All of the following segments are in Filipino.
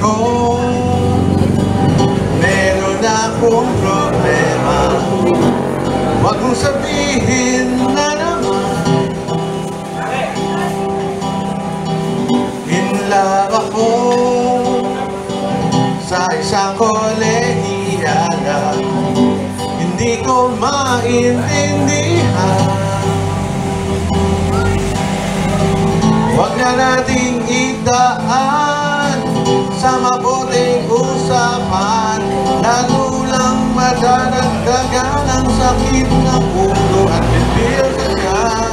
ko meron akong problema. Huwag mong sabihin na naman in love ako sa isang kolehiyala. Hindi ko maintindihan. Huwag na nating idaan sa mabuting usapan, lalo lang madadagdagan ang sakit ng ulo at bibig sa tiyan.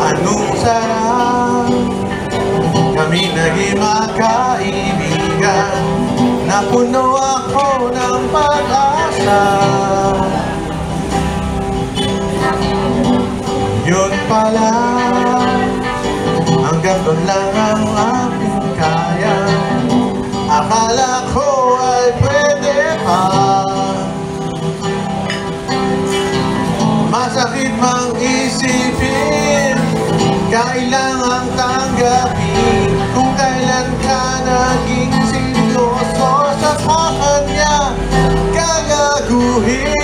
Anong sarap kami naging magkaibigan, napuno ako ng pag-asa. Yun pala, hanggang doon lang ang aking kaya. Akala ko ay pwede pa. Masakit mang isipin, kailangang tanggapin kung kailan ka naging seryoso sa kanya gagaguhin.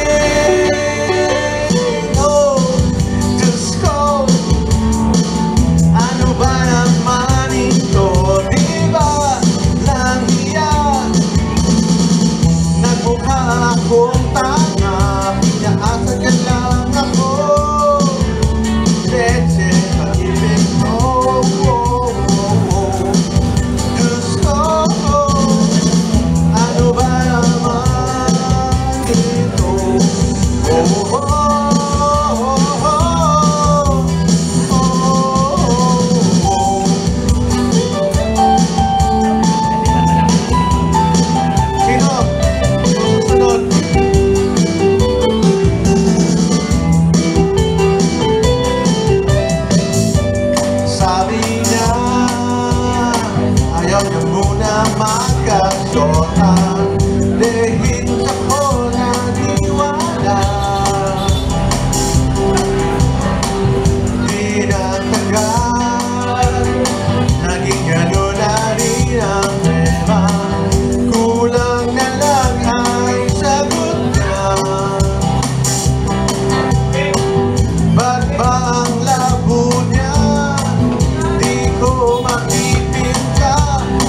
Akong tanga, pinaasa ka lang ako. Leche, pag-ibig mo, Diyos ko, ano ba naman ito? Ayaw niya muna magkasotan, lehit ako naniwala. Di nagtagal, naging gano'n na rin ang tema. Kulang na lang ay sagot niya. Ba't ba ang labo niya? Di ko makipinta.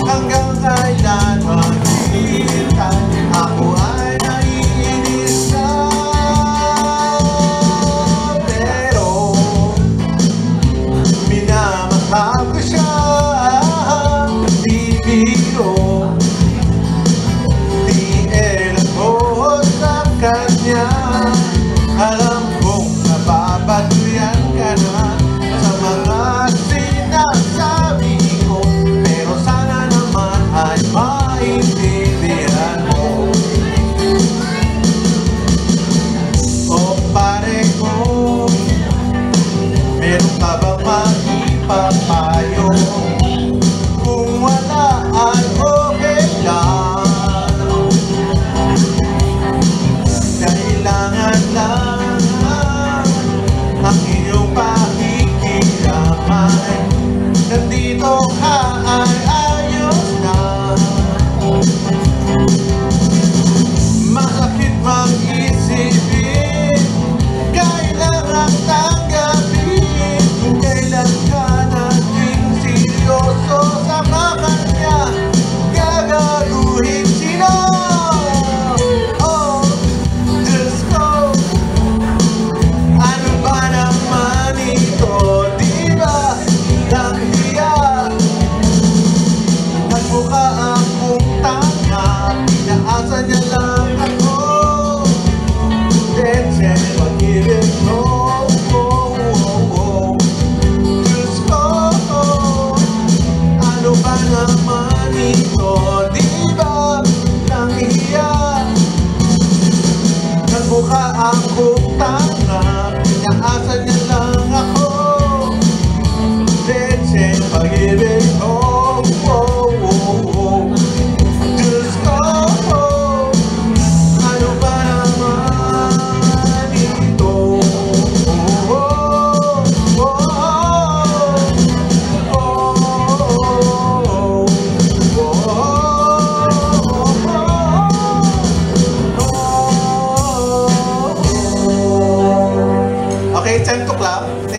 Hanggang kailan maghihintay, ako ay naiinis na. Pero minamahal ko siya, di biro, di elabot sa kanya. Alam kong napapatuyan ka na sa mga sinasabi ko, pero sana naman ay maintindihan mo. O pare ko, meron ka bang maipapayo? Kung wala ay okay lang. Kailangan lang ang iyong pakikiramay. Nandito ka ay ayos na. Masakit mang isipin, kailangang tanggapin kung kailan ka naging seryoso sa kanya gagaguhin. Sino? Oh, Diyos ko, ano ba naman ito? Di ba lang hiya? Nagmukha akong tanga, pinaasa niya lang ako. Leche, pag-ibig mo, Diyos ko, ano ba naman ito? Di ba lang hiya? Nagmukha akong tanga, pinaasa niya